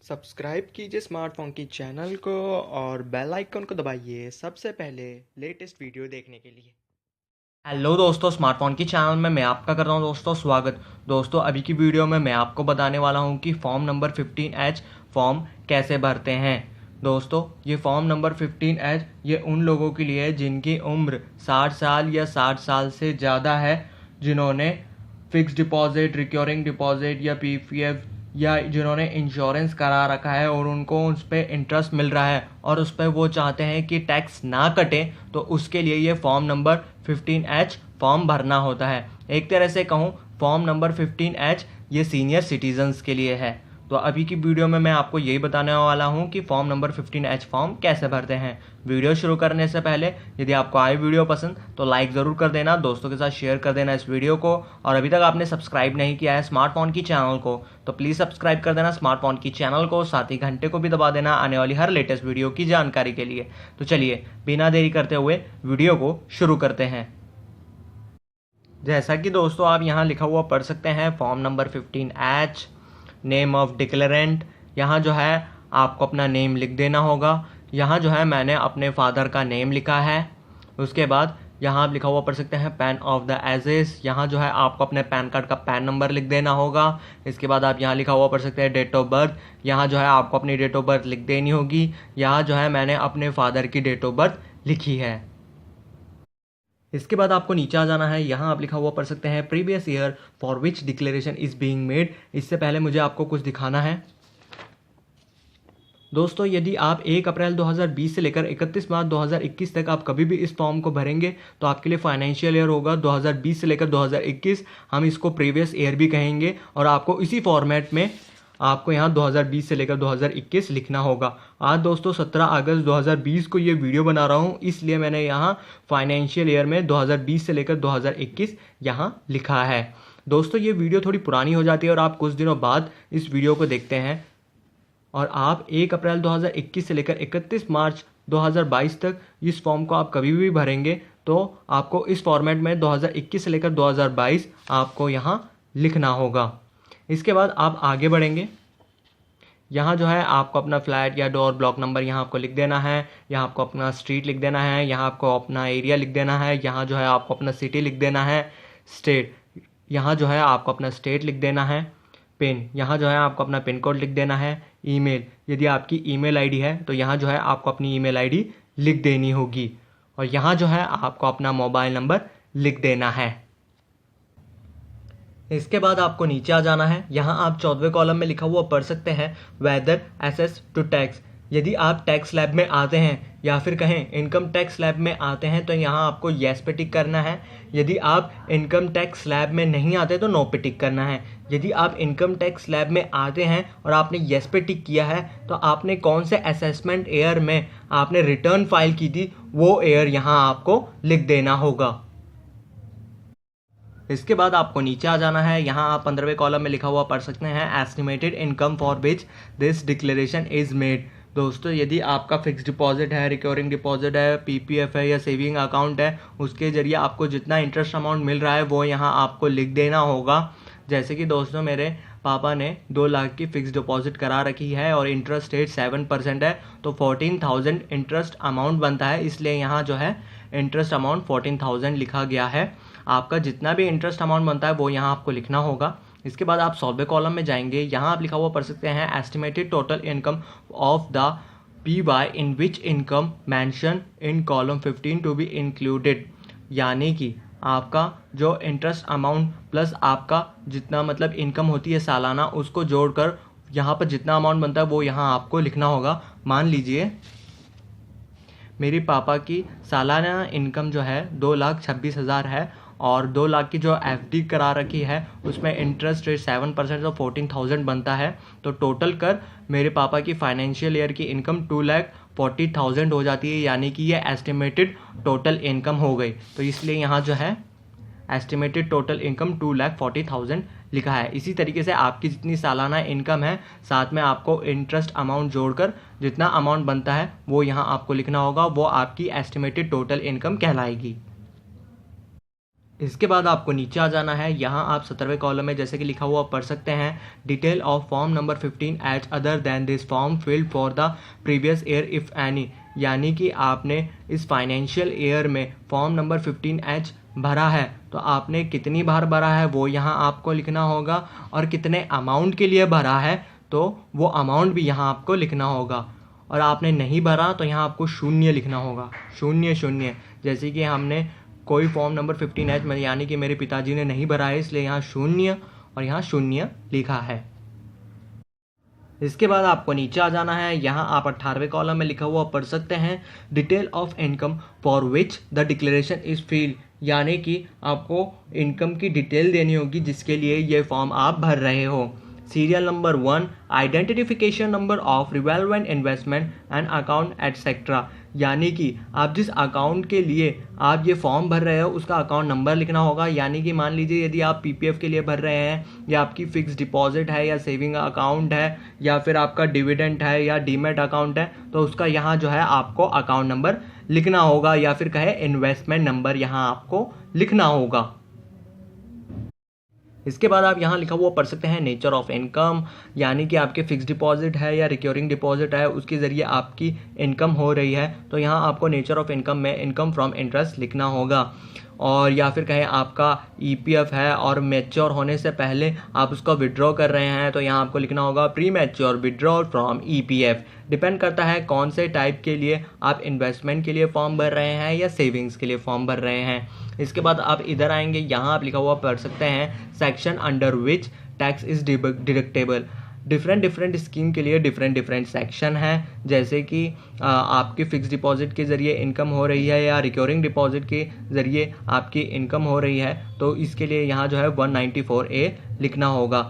Subscribe कीजिए smartphone की channel को और बेल आइकन को दबाइए सबसे पहले लेटेस्ट वीडियो देखने के लिए। हेलो दोस्तों, स्मार्टफोन की चैनल में मैं आपका कर रहा हूं दोस्तों स्वागत। दोस्तों अभी की वीडियो में मैं आपको बताने वाला हूं कि फॉर्म नंबर 15H फॉर्म कैसे भरते हैं। दोस्तों ये फॉर्म नंबर 15H ये उन लोगों के लिए है जिनकी उम्र 60 साल या 60 साल से ज़्यादा है, जिन्होंने फिक्स डिपॉजिट, रिकरिंग डिपॉजिट या पीपीएफ या जिन्होंने इंश्योरेंस करा रखा है और उनको उस पर इंटरेस्ट मिल रहा है और उस पर वो चाहते हैं कि टैक्स ना कटे, तो उसके लिए ये फॉर्म नंबर 15H फॉर्म भरना होता है। एक तरह से कहूँ, फॉर्म नंबर 15H ये सीनियर सिटीजन्स के लिए है। तो अभी की वीडियो में मैं आपको यही बताने वाला हूँ कि फॉर्म नंबर 15H फॉर्म कैसे भरते हैं। वीडियो शुरू करने से पहले यदि आपको आए वीडियो पसंद तो लाइक ज़रूर कर देना, दोस्तों के साथ शेयर कर देना इस वीडियो को, और अभी तक आपने सब्सक्राइब नहीं किया है स्मार्टफोन की चैनल को तो प्लीज़ सब्सक्राइब कर देना स्मार्टफोन की चैनल को, साथ ही घंटे को भी दबा देना आने वाली हर लेटेस्ट वीडियो की जानकारी के लिए। तो चलिए बिना देरी करते हुए वीडियो को शुरू करते हैं। जैसा कि दोस्तों आप यहाँ लिखा हुआ पढ़ सकते हैं, form number 15H, name of declarant. यहाँ जो है आपको अपना नेम लिख देना होगा। यहाँ जो है मैंने अपने फादर का नेम लिखा है। उसके बाद यहाँ आप लिखा हुआ पढ़ सकते हैं पैन ऑफ द एजेस। यहाँ जो है आपको अपने पैन कार्ड का पैन नंबर लिख देना होगा। इसके बाद आप यहाँ लिखा हुआ पढ़ सकते हैं डेट ऑफ बर्थ। यहाँ जो है आपको अपनी डेट ऑफ बर्थ लिख देनी होगी। यहाँ जो है मैंने अपने फादर की डेट ऑफ बर्थ लिखी है। इसके बाद आपको नीचे आ जाना है। यहाँ आप लिखा हुआ पढ़ सकते हैं previous year for which declaration is being made. इससे पहले मुझे आपको कुछ दिखाना है। दोस्तों यदि आप 1 अप्रैल 2020 से लेकर 31 मार्च 2021 तक आप कभी भी इस फॉर्म को भरेंगे तो आपके लिए फाइनेंशियल ईयर होगा 2020 से लेकर 2021। हम इसको प्रीवियस ईयर भी कहेंगे और आपको इसी फॉर्मेट में आपको यहाँ 2020 से लेकर 2021 लिखना होगा। आज दोस्तों 17 अगस्त 2020 को ये वीडियो बना रहा हूँ, इसलिए मैंने यहाँ फाइनेंशियल ईयर में 2020 से लेकर 2021 यहाँ लिखा है। दोस्तों ये वीडियो थोड़ी पुरानी हो जाती है और आप कुछ दिनों बाद इस वीडियो को देखते हैं और आप 1 अप्रैल 2021 से लेकर 31 मार्च 2022 तक इस फॉर्म को आप कभी भी भरेंगे तो आपको इस फॉर्मेट में 2021 से लेकर 2022 आपको यहाँ लिखना होगा। इसके बाद आप आगे बढ़ेंगे। यहाँ जो है आपको अपना फ्लैट या डोर ब्लॉक नंबर यहाँ आपको लिख देना है। यहाँ आपको अपना स्ट्रीट लिख देना है। यहाँ आपको अपना एरिया लिख देना है। यहाँ जो है आपको अपना सिटी लिख देना है। स्टेट, यहाँ जो है आपको अपना स्टेट लिख देना है। पिन, यहाँ जो है आपको अपना पिन कोड लिख देना है। ईमेल, यदि आपकी ईमेल आईडी है तो यहाँ जो है आपको अपनी ईमेल आईडी लिख देनी होगी। और यहाँ जो है आपको अपना मोबाइल नंबर लिख देना है। इसके बाद आपको नीचे आ जाना है। यहाँ आप 14वें कॉलम में लिखा हुआ पढ़ सकते हैं वेदर एसेस टू टैक्स। यदि आप टैक्स स्लैब में आते हैं या फिर कहें इनकम टैक्स स्लैब में आते हैं तो यहाँ आपको येस पे टिक करना है। यदि आप इनकम टैक्स स्लैब में नहीं आते तो नो पे टिक करना है। यदि आप इनकम टैक्स स्लैब में आते हैं और आपने येस पे टिक किया है तो आपने कौन से असेसमेंट ईयर में आपने रिटर्न फाइल की थी वो ईयर यहाँ आपको लिख देना होगा। इसके बाद आपको नीचे आ जाना है। यहाँ आप 15वें कॉलम में लिखा हुआ पढ़ सकते हैं estimated income for which this declaration is made. दोस्तों यदि आपका फिक्स डिपॉजिट है, रिकरिंग डिपॉजिट है, पीपीएफ है या सेविंग अकाउंट है, उसके जरिए आपको जितना इंटरेस्ट अमाउंट मिल रहा है वो यहाँ आपको लिख देना होगा। जैसे कि दोस्तों मेरे पापा ने 2 लाख की फिक्स डिपॉजिट करा रखी है और इंटरेस्ट रेट 7% है, तो 14,000 इंटरेस्ट अमाउंट बनता है, इसलिए यहाँ जो है इंटरेस्ट अमाउंट 14,000 लिखा गया है। आपका जितना भी इंटरेस्ट अमाउंट बनता है वो यहाँ आपको लिखना होगा। इसके बाद आप 16वें कॉलम में जाएंगे। यहाँ आप लिखा हुआ पढ़ सकते हैं estimated total income of the PY in which income mention in column 15 to be included. यानी कि आपका जो इंटरेस्ट अमाउंट प्लस आपका जितना मतलब इनकम होती है सालाना, उसको जोड़कर यहाँ पर जितना अमाउंट बनता है वो यहाँ आपको लिखना होगा। मान लीजिए मेरी पापा की सालाना इनकम जो है 2,26,000 है और 2 लाख की जो FD करा रखी है उसमें इंटरेस्ट रेट 7% तो 14,000 बनता है, तो टोटल कर मेरे पापा की फाइनेंशियल ईयर की इनकम 2,40,000 हो जाती है, यानी कि ये एस्टिमेटेड टोटल इनकम हो गई। तो इसलिए यहाँ जो है एस्टिमेटेड टोटल इनकम 2,40,000 लिखा है। इसी तरीके से आपकी जितनी सालाना इनकम है साथ में आपको इंटरेस्ट अमाउंट जोड़कर जितना अमाउंट बनता है वो यहाँ आपको लिखना होगा, वो आपकी एस्टिमेटेड टोटल इनकम कहलाएगी। इसके बाद आपको नीचे आ जाना है। यहाँ आप 17वें कॉलम में जैसे कि लिखा हुआ पढ़ सकते हैं, detail of form number 15 H other than this form field for the previous year if any, यानी कि आपने इस फाइनेंशियल ईयर में फॉर्म नंबर 15H भरा है तो आपने कितनी बार भरा है वो यहाँ आपको लिखना होगा, और कितने अमाउंट के लिए भरा है तो वो अमाउंट भी यहाँ आपको लिखना होगा। और आपने नहीं भरा तो यहाँ आपको शून्य लिखना होगा, शून्य शून्य। जैसे कि हमने कोई फॉर्म नंबर 15H में, यानी कि मेरे पिताजी ने नहीं भरा है, इसलिए यहाँ शून्य और यहाँ शून्य लिखा है। इसके बाद आपको नीचे आ जाना है। यहाँ आप 18वें कॉलम में लिखा हुआ पढ़ सकते हैं, detail of income for which the declaration is filled, यानी कि आपको इनकम की डिटेल देनी होगी जिसके लिए ये फॉर्म आप भर रहे हो। Serial number 1, identification number of relevant investment and account etcetera, यानी कि आप जिस अकाउंट के लिए आप ये फॉर्म भर रहे हो उसका अकाउंट नंबर लिखना होगा। यानी कि मान लीजिए यदि आप पीपीएफ के लिए भर रहे हैं, या आपकी फिक्स डिपॉजिट है, या सेविंग अकाउंट है, या फिर आपका डिविडेंड है, या डीमेट अकाउंट है, तो उसका यहाँ जो है आपको अकाउंट नंबर लिखना होगा, या फिर कहे इन्वेस्टमेंट नंबर यहाँ आपको लिखना होगा। इसके बाद आप यहाँ लिखा हुआ पढ़ सकते हैं, नेचर ऑफ इनकम, यानी कि आपके फिक्स डिपॉजिट है या रिकरिंग डिपॉजिट है, उसके ज़रिए आपकी इनकम हो रही है, तो यहाँ आपको नेचर ऑफ इनकम में इनकम फ्रॉम इंटरेस्ट लिखना होगा। और या फिर कहें आपका ईपीएफ है और मैच्योर होने से पहले आप उसको विड्रॉ कर रहे हैं, तो यहाँ आपको लिखना होगा pre mature withdraw from EPF. Depend करता है कौन से टाइप के लिए आप इन्वेस्टमेंट के लिए फॉर्म भर रहे हैं या सेविंग्स के लिए फॉर्म भर रहे हैं। इसके बाद आप इधर आएंगे, यहाँ आप लिखा हुआ पढ़ सकते हैं, section under which tax is deductible. Different scheme के लिए डिफरेंट सेक्शन हैं, जैसे कि आपकी फ़िक्स डिपॉजिट के ज़रिए इनकम हो रही है या रिकरिंग डिपॉजिट के ज़रिए आपकी इनकम हो रही है, तो इसके लिए यहाँ जो है 194A लिखना होगा।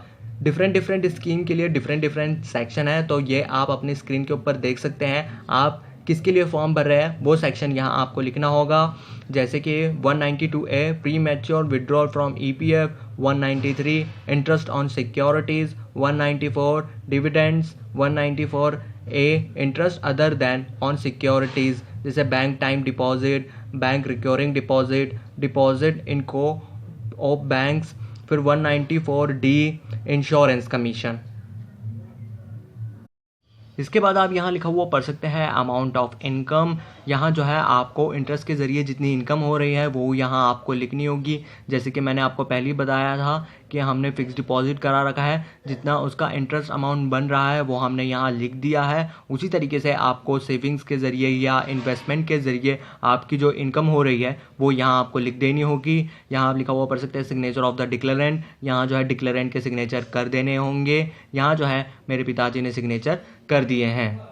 डिफरेंट स्कीम के लिए डिफरेंट सेक्शन है, तो ये आप अपनी स्क्रीन के ऊपर देख सकते हैं। आप किसके लिए फॉर्म भर रहे हैं वो सेक्शन यहाँ आपको लिखना होगा, जैसे कि 192A premature withdrawal from EPF, 193 interest on securities, 194 dividends, 194A interest other than on securities, जैसे bank time deposit, bank recurring deposit, deposit in co-op banks, फिर 194D इंश्योरेंस कमीशन। इसके बाद आप यहाँ लिखा हुआ पढ़ सकते हैं, अमाउंट ऑफ इनकम। यहाँ जो है आपको इंटरेस्ट के ज़रिए जितनी इनकम हो रही है वो यहाँ आपको लिखनी होगी। जैसे कि मैंने आपको पहले ही बताया था कि हमने फ़िक्स डिपॉजिट करा रखा है, जितना उसका इंटरेस्ट अमाउंट बन रहा है वो हमने यहाँ लिख दिया है। उसी तरीके से आपको सेविंग्स के ज़रिए या इन्वेस्टमेंट के ज़रिए आपकी जो इनकम हो रही है वो यहाँ आपको लिख देनी होगी। यहाँ आप लिखा हुआ पढ़ सकते हैं, सिग्नेचर ऑफ द डिक्लेरेंट। यहाँ जो है डिक्लेरेंट के सिग्नेचर कर देने होंगे। यहाँ जो है मेरे पिताजी ने सिग्नेचर कर दिए हैं।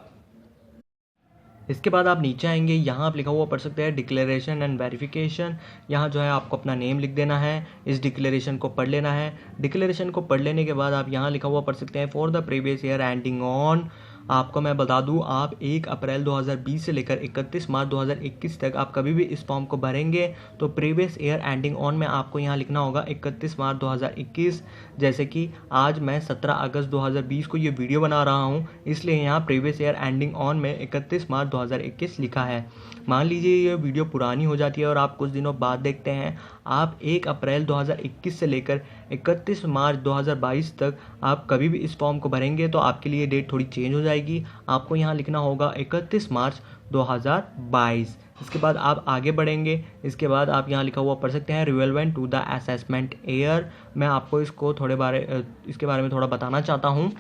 इसके बाद आप नीचे आएंगे, यहाँ आप लिखा हुआ पढ़ सकते हैं, डिक्लेरेशन एंड वेरिफिकेशन। यहाँ जो है आपको अपना नेम लिख देना है, इस डिक्लेरेशन को पढ़ लेना है। डिक्लेरेशन को पढ़ लेने के बाद आप यहाँ लिखा हुआ पढ़ सकते हैं, for the previous year ending on. आपको मैं बता दूं, आप 1 अप्रैल 2020 से लेकर 31 मार्च 2021 तक आप कभी भी इस फॉर्म को भरेंगे तो प्रीवियस ईयर एंडिंग ऑन में आपको यहाँ लिखना होगा 31 मार्च 2021। जैसे कि आज मैं 17 अगस्त 2020 को ये वीडियो बना रहा हूँ, इसलिए यहाँ प्रीवियस ईयर एंडिंग ऑन में 31 मार्च 2021 लिखा है। मान लीजिए ये वीडियो पुरानी हो जाती है और आप कुछ दिनों बाद देखते हैं, आप 1 अप्रैल 2021 से लेकर 31 मार्च 2022 तक आप कभी भी इस फॉर्म को भरेंगे तो आपके लिए डेट थोड़ी चेंज हो जाएगी। आपको यहाँ लिखना होगा 31 मार्च 2022। इसके बाद आप आगे बढ़ेंगे। इसके बाद आप यहाँ लिखा हुआ पढ़ सकते हैं, relevant to the assessment year. मैं आपको इसके बारे में थोड़ा बताना चाहता हूँ।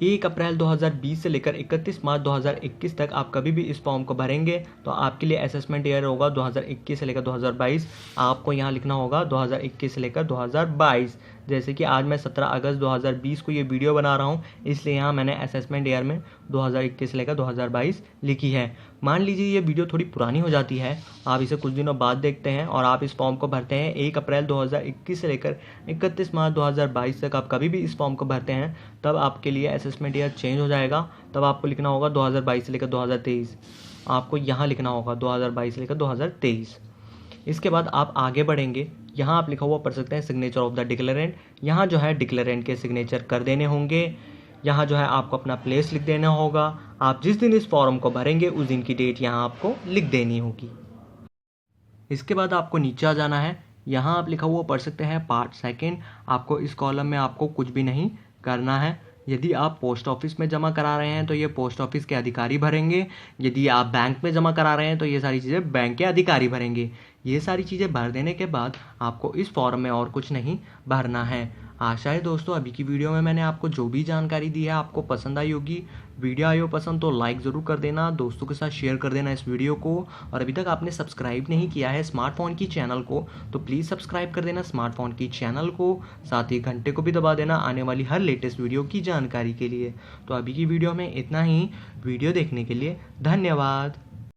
1 अप्रैल 2020 से लेकर 31 मार्च 2021 तक आप कभी भी इस फॉर्म को भरेंगे तो आपके लिए असेसमेंट ईयर होगा 2021 से लेकर 2022। आपको यहाँ लिखना होगा 2021 से लेकर 2022। जैसे कि आज मैं 17 अगस्त 2020 को ये वीडियो बना रहा हूँ, इसलिए यहाँ मैंने असेसमेंट ईयर में 2021 से लेकर 2022 लिखी है। मान लीजिए ये वीडियो थोड़ी पुरानी हो जाती है, आप इसे कुछ दिनों बाद देखते हैं और आप इस फॉर्म को भरते हैं 1 अप्रैल 2021 से लेकर 31 मार्च 2022 तक आप कभी भी इस फॉर्म को भरते हैं, तब आपके लिए असेसमेंट ईयर चेंज हो जाएगा। तब आपको लिखना होगा 2022 से लेकर 2023। आपको यहाँ लिखना होगा 2022 से लेकर 2023। इसके बाद आप आगे बढ़ेंगे, यहाँ आप लिखा हुआ पढ़ सकते हैं, सिग्नेचर ऑफ द डिक्लेरेंट। यहाँ जो है डिक्लेरेंट के सिग्नेचर कर देने होंगे। यहाँ जो है आपको अपना प्लेस लिख देना होगा। आप जिस दिन इस फॉर्म को भरेंगे उस दिन की डेट यहाँ आपको लिख देनी होगी। इसके बाद आपको नीचे आ जाना है, यहाँ आप लिखा हुआ पढ़ सकते हैं पार्ट सेकंड। आपको इस कॉलम में आपको कुछ भी नहीं करना है। यदि आप पोस्ट ऑफिस में जमा करा रहे हैं तो ये पोस्ट ऑफिस के अधिकारी भरेंगे। यदि आप बैंक में जमा करा रहे हैं तो ये सारी चीज़ें बैंक के अधिकारी भरेंगे। ये सारी चीज़ें भर देने के बाद आपको इस फॉर्म में और कुछ नहीं भरना है। आशा है दोस्तों अभी की वीडियो में मैंने आपको जो भी जानकारी दी है आपको पसंद आई होगी। वीडियो आई हो पसंद तो लाइक ज़रूर कर देना, दोस्तों के साथ शेयर कर देना इस वीडियो को। और अभी तक आपने सब्सक्राइब नहीं किया है स्मार्टफोन की चैनल को तो प्लीज़ सब्सक्राइब कर देना स्मार्टफोन की चैनल को, साथ ही घंटे को भी दबा देना आने वाली हर लेटेस्ट वीडियो की जानकारी के लिए। तो अभी की वीडियो में इतना ही। वीडियो देखने के लिए धन्यवाद।